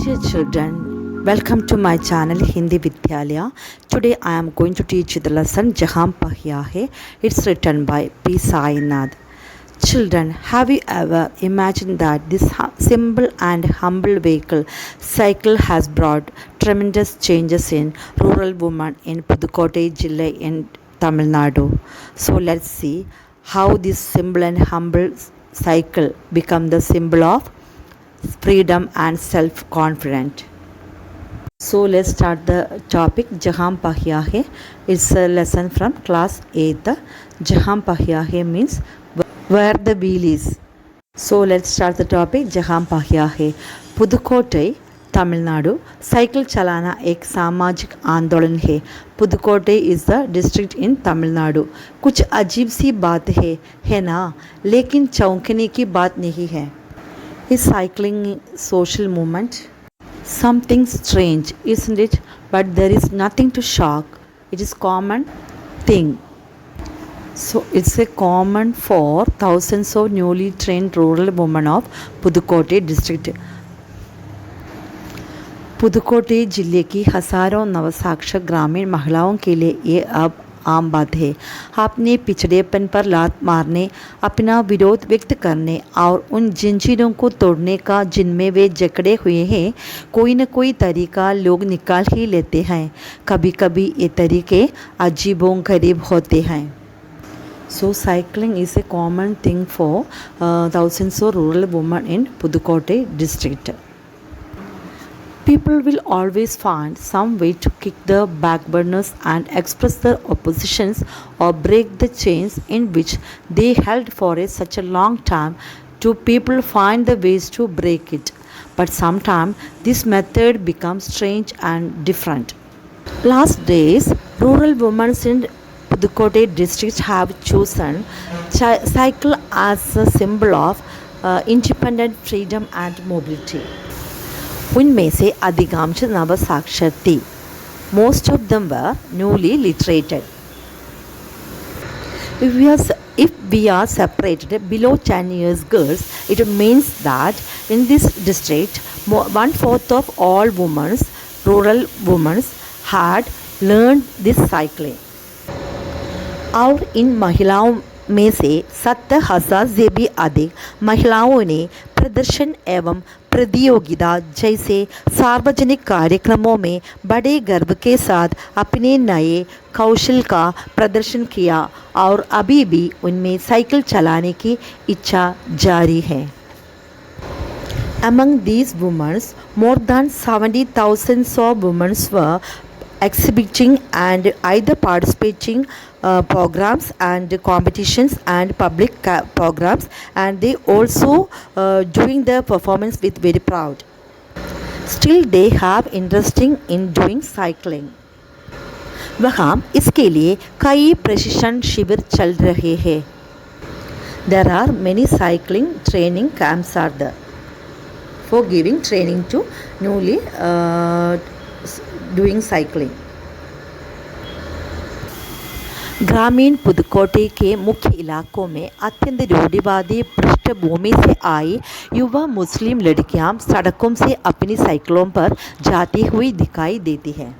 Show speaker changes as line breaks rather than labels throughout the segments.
Dear children, welcome to my channel Hindi Vidyalaya. Today I am going to teach you the lesson Jahan Pahiya Hai. It's written by P. Sainath. Children, have you ever imagined that this simple and humble vehicle cycle has brought tremendous changes in rural women in Pudukkottai Jilla in Tamil Nadu? So let's see how this simple and humble cycle become the symbol of freedom and self-confidence. So let's start the topic. Jahan Pahiya Hai. It's a lesson from class 8th. Jahan Pahiya Hai means where the wheel is. So let's start the topic. Jahan Pahiya Hai. Pudukkottai Tamil Nadu cycle चलाना एक सामाजिक आंदोलन है. Pudukkottai is the district in Tamil Nadu. कुछ अजीब सी बात है ना, लेकिन चौंकने की बात नहीं है. Is cycling social movement? Something strange, isn't it? But there is nothing to shock. It is common thing. So it's a common for thousands of newly trained rural women of Pudukkottai district. Pudukkottai जिले की हज़ारों नवसाक्षर ग्रामीण महिलाओं के लिए ये अब आम बात है. आपने पिछड़ेपन पर लात मारने, अपना विरोध व्यक्त करने और उन जंजीरों को तोड़ने का जिनमें वे जकड़े हुए हैं, कोई न कोई तरीका लोग निकाल ही लेते हैं. कभी कभी ये तरीके अजीबो गरीब होते हैं. So cycling is a common thing for thousands of rural women in Pudukkottai district. People will always find some way to kick the backburners and express their oppositions or break the chains in which they held for such a long time. To people find the ways to break it, but sometimes this method becomes strange and different. Last days, rural women in Pudukkottai district have chosen cycle as a symbol of independent freedom and mobility. उनमें से अधिकांश नवसाक्षर थी. Most of them were newly literated. If we are separated below 10 years girls, it means that in this district, 1/4 of all rural women had learned this cycling. और इन महिलाओं में से 70,000 से भी अधिक महिलाओं ने प्रदर्शन एवं प्रतियोगिता जैसे सार्वजनिक कार्यक्रमों में बड़े गर्व के साथ अपने नए कौशल का प्रदर्शन किया और अभी भी उनमें साइकिल चलाने की इच्छा जारी है. Among these women, more than 70,000 of women were exhibiting and either participating programs and competitions and public programs, and they also doing their performance with very proud. Still they have interesting in doing cycling. वहाँ इसके लिए कई प्रशिक्षण शिविर चल रहे हैं. There are many cycling training camps are there for giving training to newly doing cycling. ग्रामीण पुदुकोट्टई के मुख्य इलाकों में अत्यंत रूढ़िवादी पृष्ठभूमि से आई युवा मुस्लिम लड़कियां सड़कों से अपनी साइकिलों पर जाती हुई दिखाई देती हैं.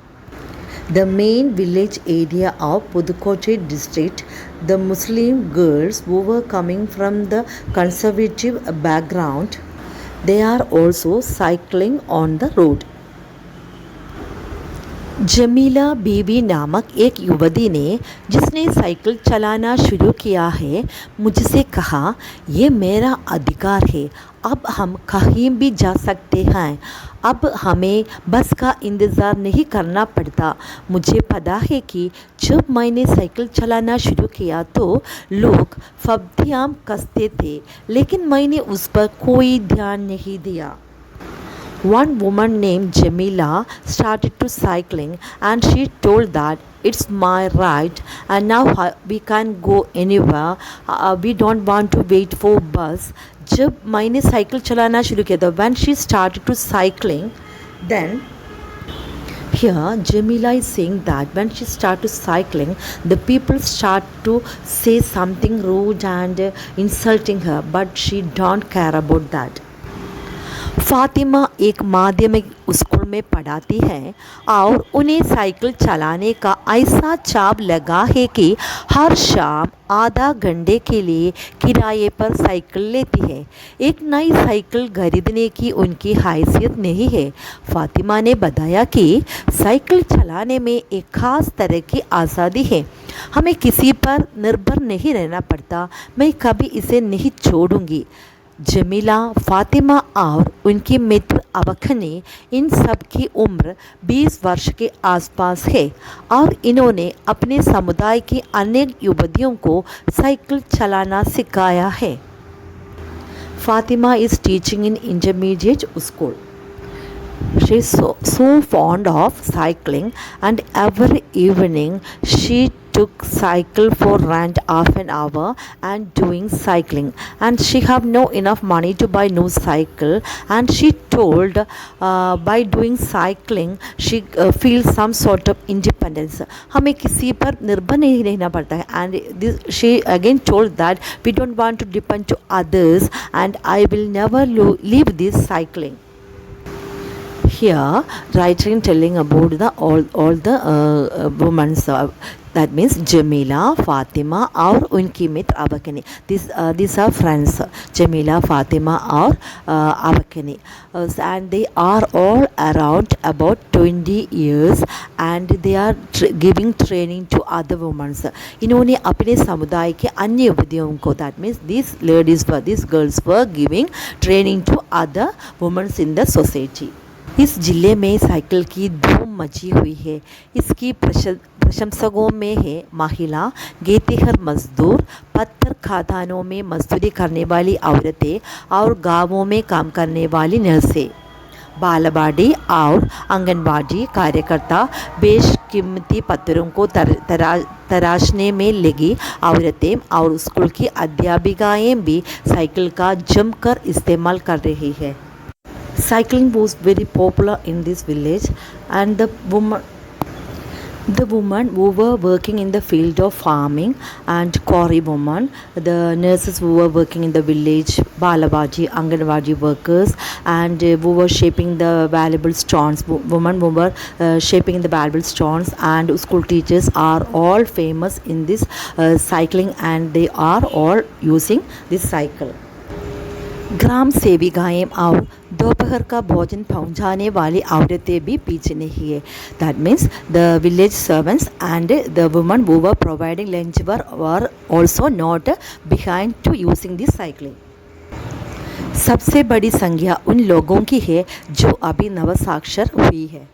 The main village area of Pudukkottai district, the Muslim girls who were coming from the conservative background, they are also cycling on the road. Jamila बीवी नामक एक युवती ने, जिसने साइकिल चलाना शुरू किया है, मुझसे कहा, ये मेरा अधिकार है. अब हम कहीं भी जा सकते हैं. अब हमें बस का इंतज़ार नहीं करना पड़ता. मुझे पता है कि जब मैंने साइकिल चलाना शुरू किया तो लोग फब्तियाँ कसते थे, लेकिन मैंने उस पर कोई ध्यान नहीं दिया. One woman named Jamila started to cycling and she told that it's my right and now we can go anywhere. We don't want to wait for bus. जब मैंने साइकिल चलाना शुरू किया था, when she started to cycling, then here Jamila is saying that when she started cycling, the people start to say something rude and insulting her, but she don't care about that. Fatima एक माध्यमिक school में पढ़ाती है और उन्हें cycle चलाने का ऐसा चाव लगा है कि हर शाम आधा घंटे के लिए किराए पर साइकिल लेती है। एक नई साइकिल खरीदने की उनकी हैसियत नहीं है। फातिमा ने बताया कि साइकिल चलाने में एक ख़ास तरह की आज़ादी है। हमें किसी पर निर्भर नहीं रहना पड़ता। मैं कभी इसे नहीं छोड़ूंगी। जमीला, फातिमा और उनकी मित्र अबखनी, इन सब की उम्र 20 वर्ष के आसपास है और इन्होंने अपने समुदाय की अनेक युवतियों को साइकिल चलाना सिखाया है। Fatima is teaching in intermediate school. She is so fond of cycling, and every evening she took cycle for rent half an hour and doing cycling, and she have no enough money to buy new cycle, and she told by doing cycling she feels some sort of independence. हमें किसी पर निर्भर नहीं रहना पड़ता है, and she again told that we don't want to depend to others, and I will never leave this cycling. Here writing telling about the all the women, that means Jamila, Fatima और उनकी मित्र अबकनी. These are friends, Jamila, Fatima और अबकनी, and they are all around about 20 years, and they are giving training to other women. इन्होंने अपने समुदाय के अन्य युवतियों को, that means these girls were giving training to other women in the society. इस जिले में साइकिल की धूम मची हुई है। इसकी प्रशंसकों में है महिला गेतिहर मजदूर, पत्थर खदानों में मजदूरी करने वाली औरतें और गांवों में काम करने वाली नर्सें, बालवाड़ी और आंगनबाड़ी कार्यकर्ता, बेशकीमती पत्थरों को तराशने में लगी औरतें और स्कूल की अध्यापिकाएं भी साइकिल का जमकर इस्तेमाल कर रही है। Cycling was very popular in this village, and the women who were working in the field of farming and quarry women, the nurses who were working in the village, balawadi, anganwadi workers, and who were shaping the valuable stones, women who were shaping the valuable stones, and school teachers are all famous in this cycling, and they are all using this cycle. ग्राम सेविकाएं और दोपहर का भोजन पहुंचाने वाली औरतें भी पीछे नहीं है. That means the village servants and the woman who were providing lunch were also not behind to using this cycling. सबसे बड़ी संख्या उन लोगों की है जो अभी नवसाक्षर हुई है.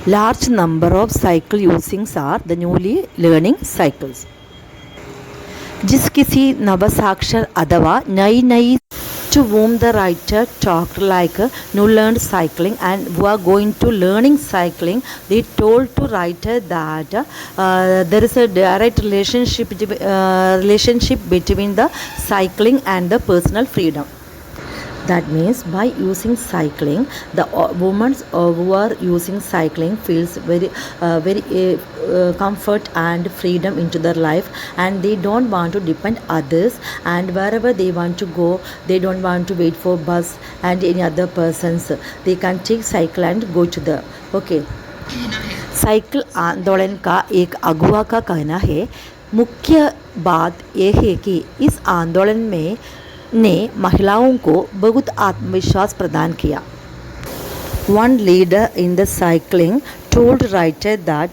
लार्ज नंबर ऑफ साइकिल यूजिंग्स are the newly learning cycles. जिस किसी नवसाक्षर अथवा नई to whom the writer talked like new learned cycling and who are going to learning cycling, they told to writer that there is a direct relationship between the cycling and the personal freedom. That means by using cycling, the women who are using cycling feels very comfort and freedom into their life, and they don't want to depend others, and wherever they want to go, they don't want to wait for bus and any other persons. They can take cycle and go to the cycle आंदोलन का एक अगुवा का कहना है, मुख्य बात यह है कि इस आंदोलन में ने महिलाओं को बहुत आत्मविश्वास प्रदान किया. One leader in the cycling told writer that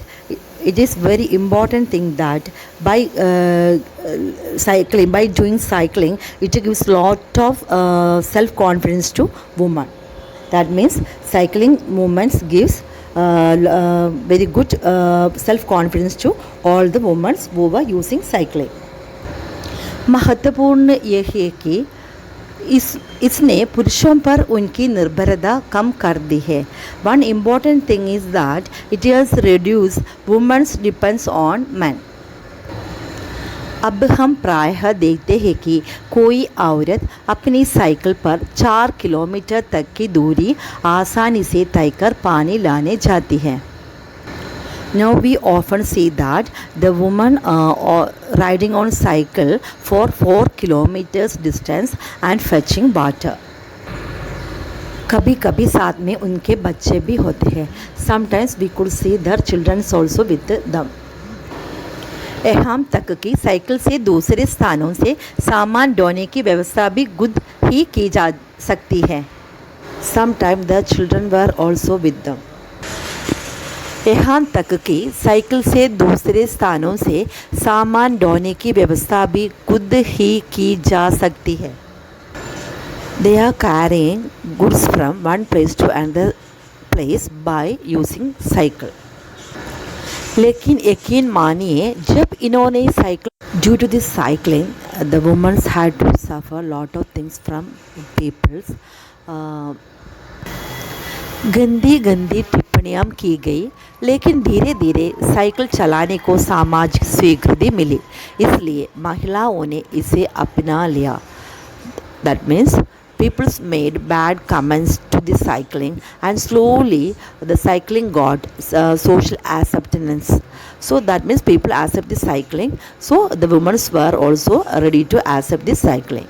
it is very important thing that by doing cycling, it gives lot of self confidence to women. That means cycling movements gives very good self confidence to all the women who were using cycling. महत्वपूर्ण यह है कि इसने पुरुषों पर उनकी निर्भरता कम कर दी है. One important thing is that it has reduce women's depends on man. अब हम प्रायः देखते हैं कि कोई औरत अपनी साइकिल पर 4 किलोमीटर तक की दूरी आसानी से तय कर पानी लाने जाती है. Now we often see that the woman riding on cycle for 4 kilometers distance and fetching water. कभी कभी साथ में उनके बच्चे भी होते हैं. Sometimes we could see their children also with them. यहाँ तक कि साइकिल से दूसरे स्थानों से सामान ढोने की व्यवस्था भी खुद ही की जा सकती है. Sometimes the children were also with them. यहाँ तक कि साइकिल से दूसरे स्थानों से सामान ढोने की व्यवस्था भी खुद ही की जा सकती है. They are carrying goods from one place to another place by using cycle. लेकिन यकीन मानिए जब इन्होंने cycle due to this cycling the women's had to suffer lot of things from peoples. गंदी गंदी टिप्पणियाँ की गई, लेकिन धीरे धीरे साइकिल चलाने को सामाजिक स्वीकृति मिली, इसलिए महिलाओं ने इसे अपना लिया. That means people made bad comments to the cycling and slowly the cycling got social acceptance. So that means people accept the cycling, so the women were also ready to accept the cycling.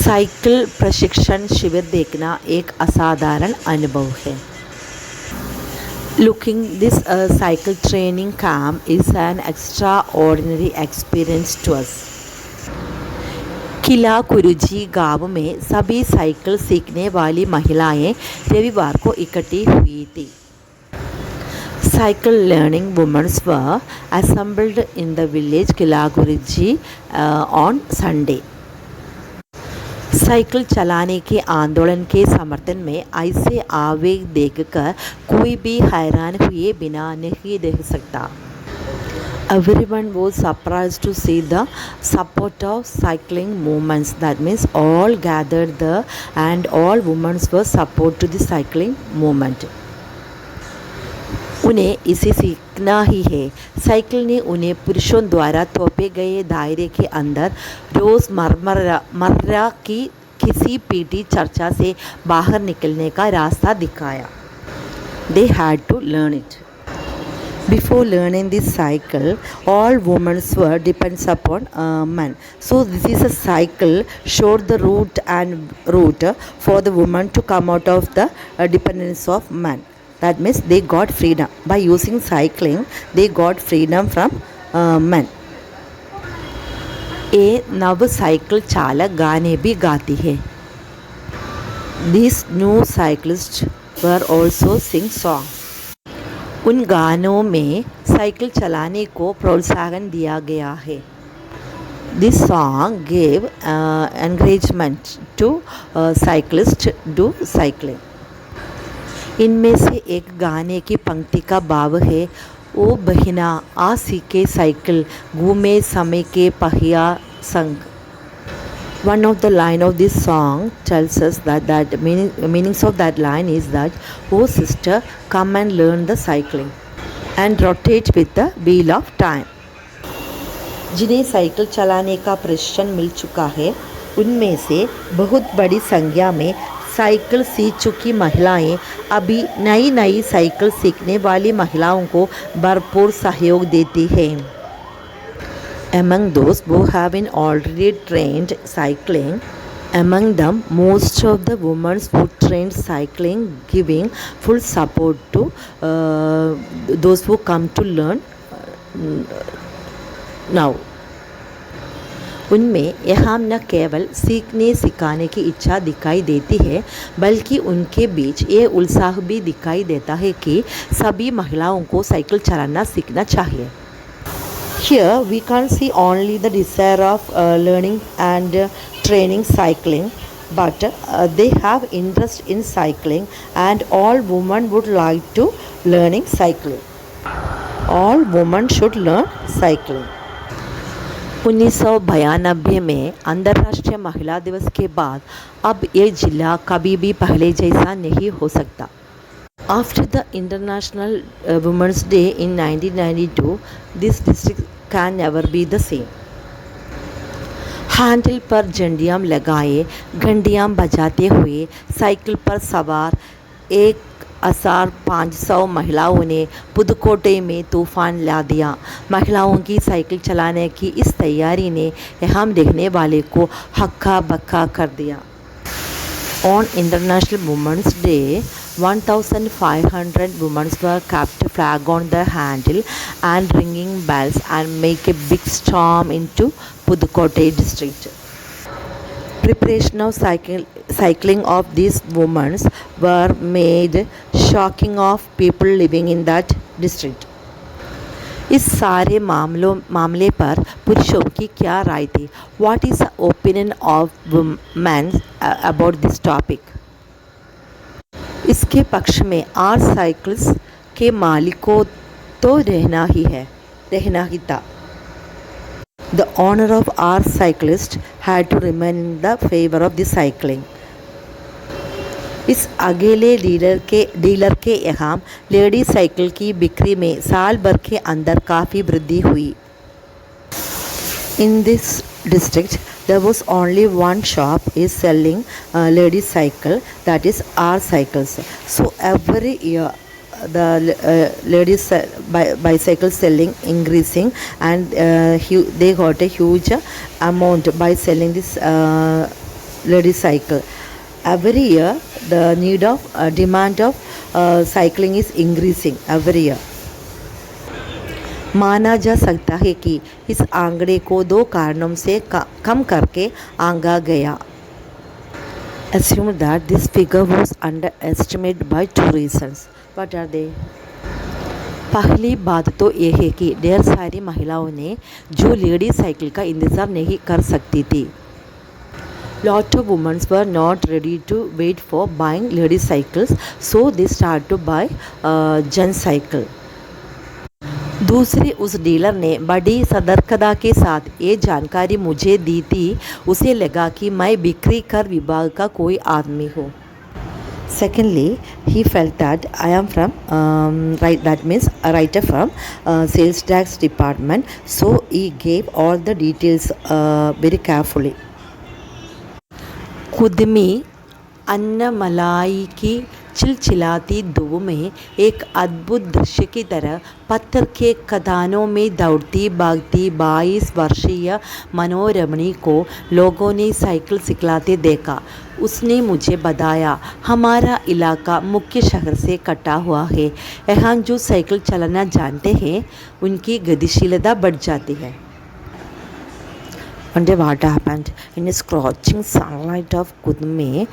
Cycle प्रशिक्षण शिविर देखना एक असाधारण अनुभव है. Looking this cycle training camp is an extraordinary experience to us. किला कुरुजी गांव में सभी साइकिल सीखने वाली महिलाएं रविवार को इकट्ठी हुई थी. Cycle learning women's were assembled in the village Kila Kuruji on Sunday. Cycle चलाने के आंदोलन के समर्थन में ऐसे आवेग देखकर कोई भी हैरान हुए बिना नहीं रह सकता. Everyone was surprised to see the support of cycling movements. That means all gathered there and all women were support to the cycling movement. उन्हें इसे सीखना ही है. साइकिल ने उन्हें पुरुषों द्वारा थोपे गए दायरे के अंदर रोज़मर्रा की किसी पीटी चर्चा से बाहर निकलने का रास्ता दिखाया. They had to learn it. Before learning this cycle, all women were depends upon men. So this is a cycle showed the route for the women to come out of the dependence of men. That means they got freedom by using cycling. They got freedom from men. ये नव cycle चालक गाने भी गाती है. These new cyclists were also sing songs. उन गानों में साइकिल चलाने को प्रोत्साहन दिया गया है. This song gave encouragement to cyclists do cycling. इनमें से एक गाने की पंक्ति का भाव है, ओ बहिना आ सीखे साइकिल घूमे समय के पहिया संग. One of the line of this song tells us that meanings of that line is that, oh sister, come and learn the cycling and rotate with the wheel of time. जिन्हें cycle चलाने का प्रशिक्षण मिल चुका है, उनमें से बहुत बड़ी संख्या में साइकिल सीख चुकी महिलाएं अभी नई नई साइकिल सीखने वाली महिलाओं को भरपूर सहयोग देती हैं. Among those who have been already trained cycling, among them most of the women who trained cycling giving full support to those who come to learn now. उनमें यहाँ न केवल सीखने सिखाने की इच्छा दिखाई देती है, बल्कि उनके बीच ये उत्साह भी दिखाई देता है कि सभी महिलाओं को साइकिल चलाना सीखना चाहिए. Here we can't see only the desire of learning and training cycling, but they have interest in cycling and all women would like to learning cycling. All women should learn cycling. 1992 में अंतर्राष्ट्रीय महिला दिवस के बाद अब ये जिला कभी भी पहले जैसा नहीं हो सकता. After the International Women's Day in 1992, this district can never be the same. Handle पर झंडियाँ लगाए घंटियाँ बजाते हुए साइकिल पर सवार 1,500 महिलाओं ने पुदुकोटे में तूफान ला दिया. महिलाओं की साइकिल चलाने की इस तैयारी ने यहाँ देखने वाले को हक्का बक्का कर दिया. On International Women's Day, 1,500 women were kept flag on the handle and ringing bells and make a big storm into Pudukkottai district. Preparation of cycling of these women were made shocking of people living in that district. इस सारे मामले पर पुरुषों की क्या राय थी? What is the opinion of women about this topic? इसके पक्ष में आर साइकिल्स के मालिकों तो रहना ही था. The owner of our cyclist had to remain in the favor of the cycling. इस अकेले डीलर के यहाँ लेडी साइकिल की बिक्री में साल भर के अंदर काफ़ी वृद्धि हुई. In this district, there was only one shop is selling lady cycle, that is our cycles. So every year the ladies bicycle selling increasing, and they got a huge amount by selling this lady cycle. Every year the need of demand of cycling is increasing every year. माना जा सकता है कि इस आंकड़े को दो कारणों से कम करके आंका गया. Assume that this figure was underestimated by two reasons. What are they? पहली बात तो ये है कि ढेर सारी महिलाओं ने जो लेडी साइकिल का इंतज़ार नहीं कर सकती थी. Lot of women were not ready to wait for buying lady cycles, so they started to buy gen cycle. दूसरी, उस डीलर ने बड़ी सतर्कता के साथ ये जानकारी मुझे दी थी. उसे लगा कि मैं बिक्री कर विभाग का कोई आदमी हूँ. Secondly, he felt that I am from that means a writer from sales tax department, so he gave all the details very carefully. खुदमी Annamalai की चिलचिलाती धूप में एक अद्भुत दृश्य की तरह पत्थर के खदानों में दौड़ती भागती 22 वर्षीय मनोरमणी को लोगों ने साइकिल सिखलाते देखा. उसने मुझे बताया, हमारा इलाका मुख्य शहर से कटा हुआ है. यहाँ जो साइकिल चलाना जानते हैं उनकी गतिशीलता बढ़ जाती है. One day what happened? In a scorching sunlight of Kudme,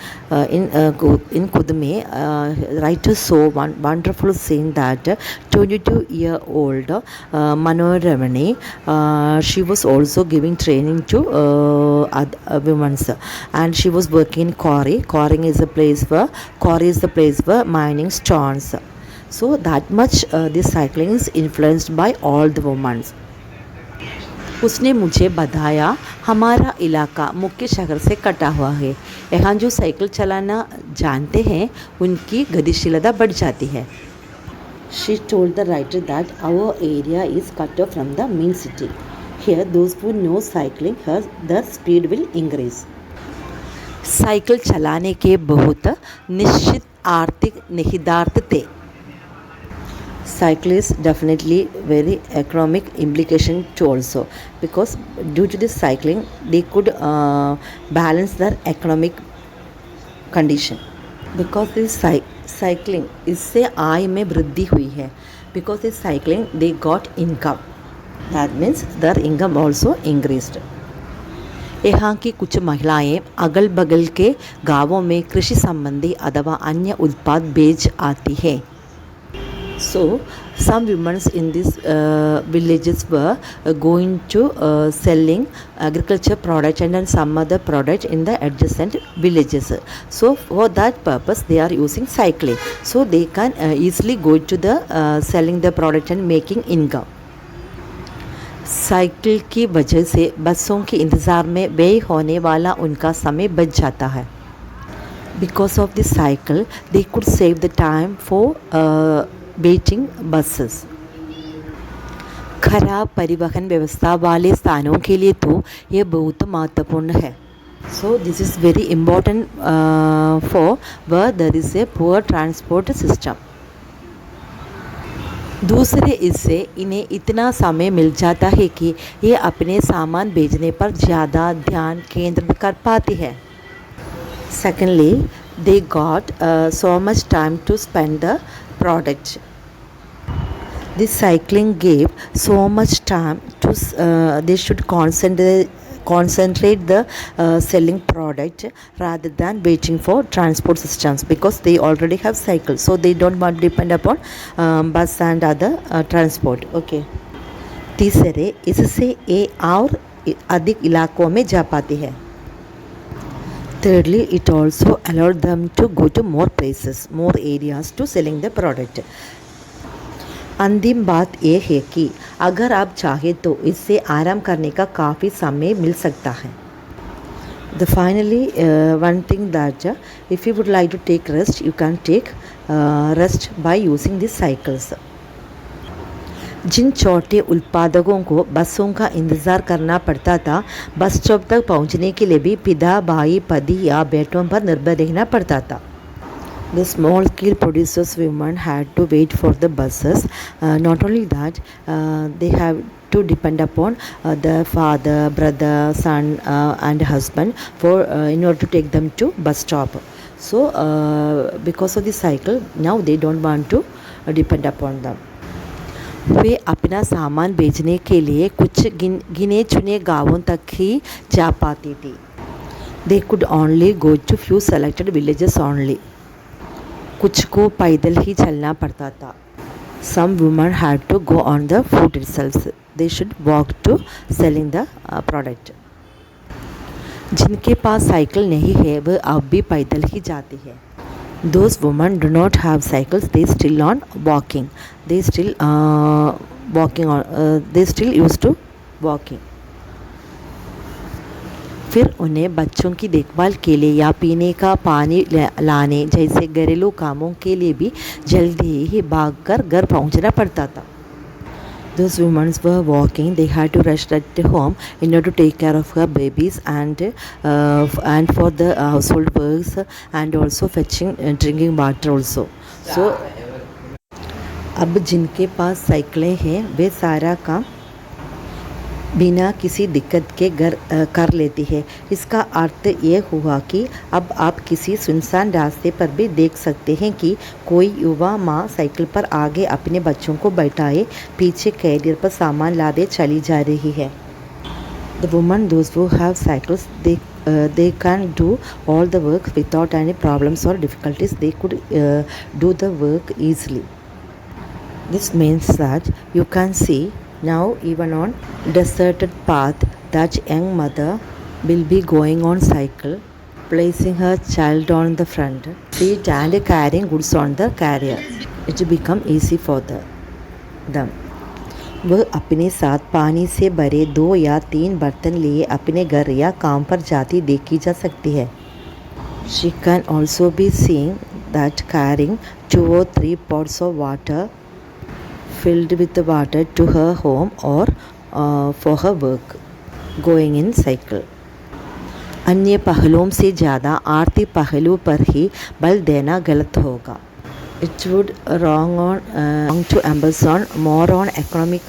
in Kudme, writer saw one wonderful scene that 22-year-old Manoramani, she was also giving training to women, and she was working in quarry. Quarry is the place where mining stones. So that much this cycling is influenced by all the women. उसने मुझे बताया, हमारा इलाका मुख्य शहर से कटा हुआ है. यहाँ जो साइकिल चलाना जानते हैं उनकी गतिशीलता बढ़ जाती है. She told the writer that our area is cut off from the main city. Here those who know cycling, their speed will increase. Cycle चलाने के बहुत निश्चित आर्थिक निहितार्थ थे. Cycle is definitely very economic implication too also, because due to this cycling they could balance their economic condition. Because this cycling इससे आय में वृद्धि हुई है. Because this cycling they got income, that means their income also increased. यहाँ की कुछ महिलाएं अगल बगल के गांवों में कृषि संबंधी अथवा अन्य उत्पाद बेच आती है. So some women in these villages were going to selling agriculture products and then some other products in the adjacent villages. So for that purpose they are using cycling, so they can easily go to the selling the product and making income. Cycle की वजह से बसों के इंतज़ार में व्यय होने वाला उनका समय बच जाता है. Because of the cycle they could save the time for waiting buses. खराब परिवहन व्यवस्था वाले स्थानों के लिए तो ये बहुत महत्वपूर्ण है. So this is very important for where there is a poor transport system. दूसरे, इससे इन्हें इतना समय मिल जाता है कि ये अपने सामान भेजने पर ज़्यादा ध्यान केंद्रित कर पाती है. Secondly, they got so much time to spend the product. This cycling gave so much time to they should concentrate the selling product rather than waiting for transport systems, because they already have cycles, so they don't want to depend upon bus and other transport. Okay. तीसरे, इससे ये और अधिक इलाकों में जा पाती है. Thirdly, it also allowed them to go to more places, more areas to selling the product. अंतिम बात यह है कि अगर आप चाहें तो इससे आराम करने का काफ़ी समय मिल सकता है. The finally one thing that if you would like to take rest, you can take rest by using these cycles. जिन छोटे उत्पादकों को बसों का इंतज़ार करना पड़ता था, बस स्टॉप तक पहुंचने के लिए भी पिता, भाई, पति या बेटों पर निर्भर रहना पड़ता था. The small scale producers women had to wait for the buses. Not only that, they have to depend upon the father, brother, son and husband for in order to take them to bus stop. So because of the cycle, now they don't want to depend upon them. वे अपना सामान बेचने के लिए कुछ गिने चुने गांवों तक ही जा पाती थी. They could only go to few selected villages only. कुछ को पैदल ही चलना पड़ता था. Some women had to go on the foot itself. They should walk to selling the product. जिनके पास साइकिल नहीं है वह अब भी पैदल ही जाती है. Those women do not have cycles. They still on walking. They still walking on. They still used to walking. फिर उन्हें बच्चों की देखभाल के लिए या पीने का पानी लाने जैसे घरेलू कामों के लिए भी जल्दी ही भागकर घर पहुंचना पड़ता था. Those women were walking. They had to rush at home in order to take care of her babies and for the household works and also fetching drinking water also. So अब जिनके पास साइकिलें हैं वे सारा काम बिना किसी दिक्कत के कर लेती है. इसका अर्थ ये हुआ कि अब आप किसी सुनसान रास्ते पर भी देख सकते हैं कि कोई युवा माँ साइकिल पर आगे अपने बच्चों को बैठाए पीछे कैरियर पर सामान लादे चली जा रही है. The women, those who have cycles, they can do all the work without any problems or difficulties. They could do the work easily. This means that you can see now even on deserted path that young mother will be going on cycle, placing her child on the front seat and carrying goods on the carrier. It will become easy for them. वह अपने साथ पानी से भरे 2 या 3 बर्तन लिए अपने घर या काम पर जाती देखी जा सकती है. She can also be seen that carrying 2 or 3 pots of water filled with the water to her home or for her work, going in cycle. अन्य पहलुओं से ज़्यादा आर्थिक पहलू पर ही बल देना गलत होगा. It would wrong to emphasize on more on economic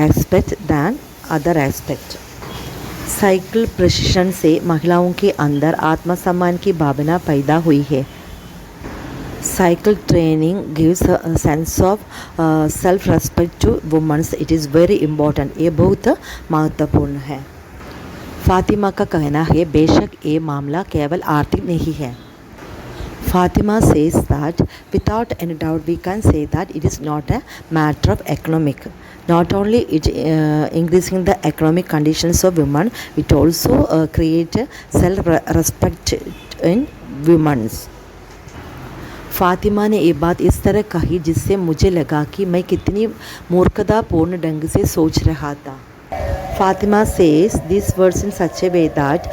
aspect than other aspect. Cycle प्रशिक्षण से महिलाओं के अंदर आत्मसम्मान की भावना पैदा हुई है. Cycle training gives a sense of self-respect to women. It is very important. ये बहुत महत्वपूर्ण है. फातिमा का कहना है बेशक ये मामला केवल आर्थिक नहीं है. Fatima says that without any doubt we can say that it is not a matter of economic. Not only it increasing the economic conditions of women, it also create self-respect in women's. Fatima ने ये बात इस तरह कही जिससे मुझे लगा कि मैं कितनी मूर्खतापूर्ण ढंग से सोच रहा था. Fatima says these words in such a way that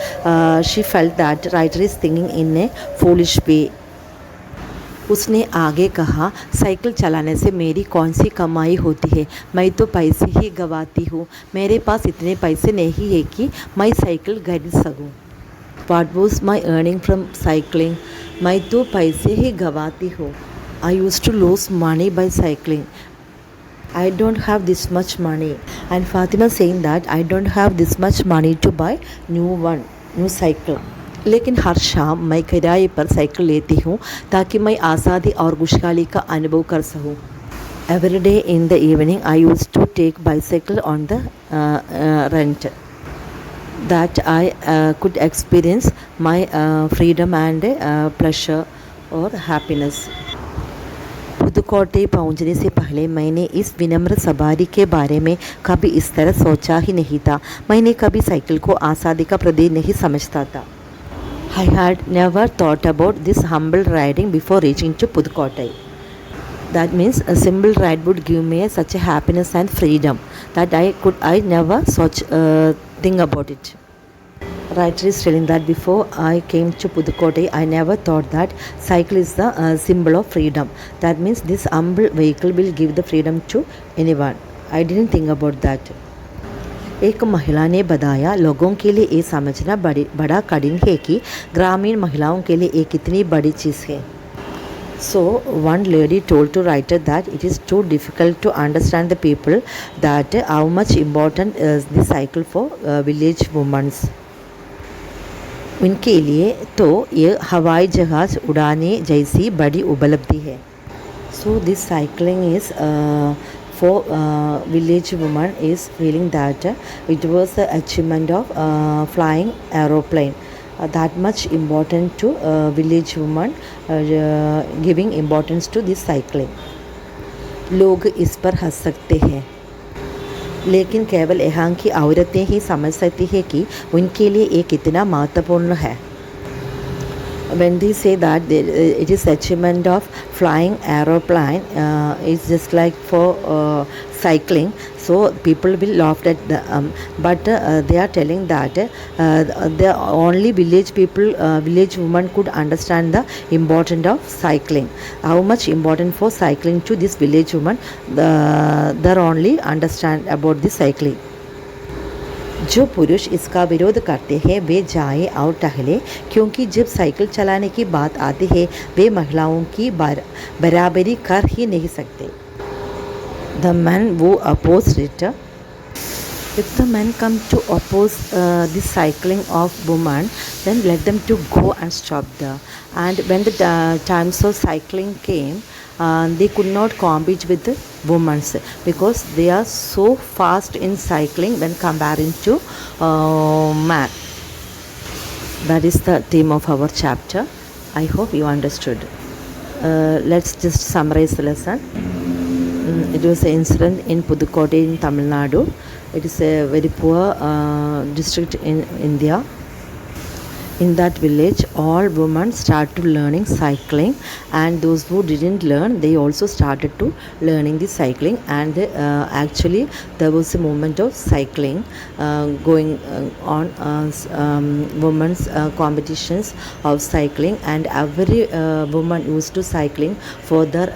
she felt that writer is thinking in a foolish way. उसने आगे कहा, साइकिल चलाने से मेरी कौन सी कमाई होती है. मैं तो पैसे ही गंवाती हूँ. मेरे पास इतने पैसे नहीं है कि मैं साइकिल खरीद सकूँ. What was my earning from cycling? मैं तो पैसे ही गंवाती हूँ. I used to lose money by cycling. I don't have this much money. And Fatima saying that I don't have this much money to buy new cycle. लेकिन हर शाम मैं किराए पर cycle लेती हूँ ताकि मैं आज़ादी और खुशहाली का अनुभव कर सकूँ. Every day in the evening I used to take bicycle on the rent that I could experience my freedom and pleasure or happiness. Pudukkottai पहुंचने से पहले मैंने इस विनम्र सवारी के बारे में कभी इस तरह सोचा ही नहीं था. मैंने कभी साइकिल को आज़ादी का प्रतीक नहीं समझता था. I had never thought about this humble riding before reaching to Pudukkottai. That means a simple ride would give me such a happiness and freedom that I never such think about it. Writer is telling that before I came to Pudukkottai, I never thought that cycle is the symbol of freedom. That means this humble vehicle will give the freedom to anyone. I didn't think about that. एक महिला ने बताया, लोगों के लिए ये समझना बड़ा कठिन है कि ग्रामीण महिलाओं के लिए ये कितनी बड़ी चीज़ है. So one lady told to writer that it is too difficult to understand the people that how much important is the cycle for village women. उनके लिए तो ये हवाई जहाज़ उड़ाने जैसी बड़ी उपलब्धि है. So this cycling is for village woman is feeling that it was the achievement of flying aeroplane. That much important to village woman, giving importance to this cycling. लोग इस पर हंस सकते हैं, लेकिन केवल यहाँ की औरतें ही समझ सकती हैं कि उनके लिए ये कितना महत्वपूर्ण है. When they say that it is achievement of flying aeroplane, it's just like for cycling, so people will laugh at the but they are telling that the only village people, village women could understand the importance of cycling, how much important for cycling to this village woman, they only understand about the cycling. जो पुरुष इसका विरोध करते हैं वे जाएं और टहलें, क्योंकि जब साइकिल चलाने की बात आती है वे महिलाओं की बराबरी कर ही नहीं सकते. The men who opposed it, if the men come to oppose the cycling of women, then let them to go and stop there. And when the times of cycling came, they could not compete with the women because they are so fast in cycling when comparing to man. That is the theme of our chapter. I hope you understood. Let's just summarize the lesson. It was an incident in Pudukkottai in Tamil Nadu. It is a very poor district in India. In that village, all women started learning cycling, and those who didn't learn, they also started to learning the cycling. And actually, there was a movement of cycling going on, women's competitions of cycling, and every woman used to cycling for their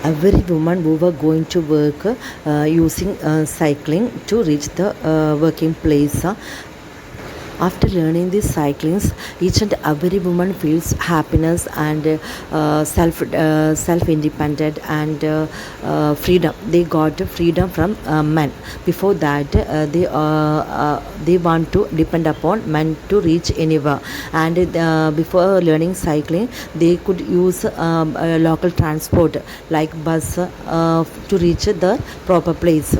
every woman who were going to work using cycling to reach the working place. After learning these cyclings, each and every woman feels happiness and self-independent and freedom. They got freedom from men. Before that, they want to depend upon men to reach anywhere. And before learning cycling, they could use local transport like bus to reach the proper place.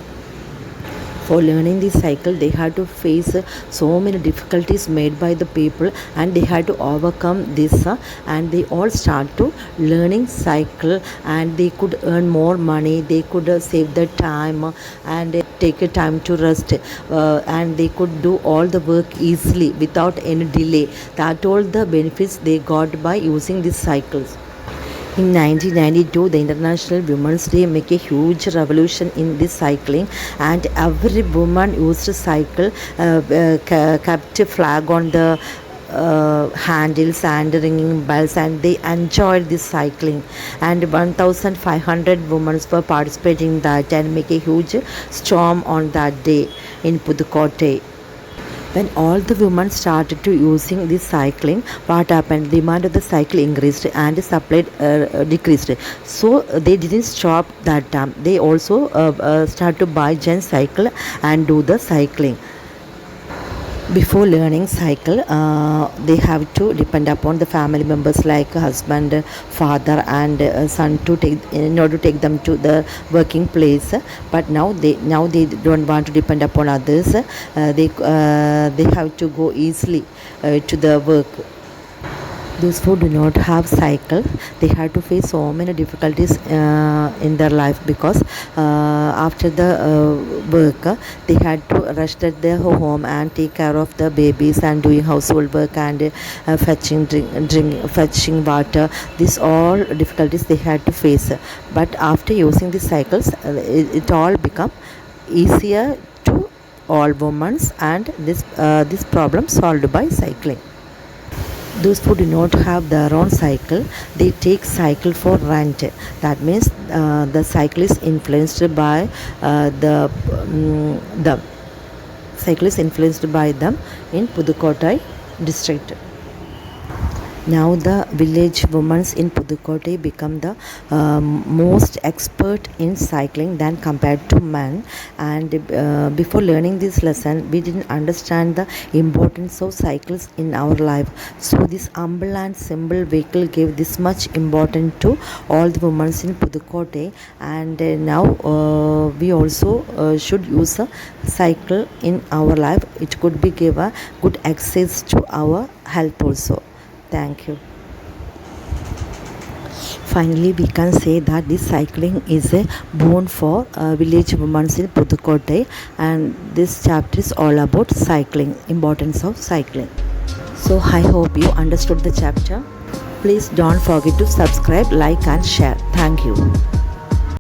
For learning the cycle, they had to face so many difficulties made by the people, and they had to overcome this, and they all start to learning cycle, and they could earn more money, they could save their time and take a time to rest, and they could do all the work easily without any delay. That all the benefits they got by using these cycles. In 1992, the International Women's Day make a huge revolution in this cycling, and every woman used to cycle, kept a flag on the handles and ringing bells, and they enjoyed this cycling. And 1,500 women were participating in that and make a huge storm on that day in Pudukkottai. When all the women started to using this cycling, what happened? The demand of the cycle increased and supply decreased. So they didn't stop that time. They also start to buy gen cycle and do the cycling. Before learning cycle, they have to depend upon the family members like husband, father and son to take in order to take them to the working place. But now they don't want to depend upon others. They have to go easily to the work. Those who do not have cycle, they have to face so many difficulties in their life, because after the work, they had to rush at their home and take care of the babies and doing household work and fetching water. These all difficulties they had to face, but after using these cycles, it all become easier to all women, and this problem solved by cycling. Those who do not have their own cycle, they take cycle for rent. That means the cycle is influenced by the cycle is influenced by them in Pudukottai district. Now the village women in Pudukkottai become the most expert in cycling than compared to men. And before learning this lesson, we didn't understand the importance of cycles in our life. So this humble and simple vehicle gave this much importance to all the women in Pudukkottai. And now we also should use a cycle in our life. It could be give a good access to our health also. Thank you. Finally, we can say that this cycling is a boon for village women in Pudukkottai, and this chapter is all about cycling, importance of cycling. So I hope you understood the chapter. Please don't forget to subscribe, like and share. Thank you.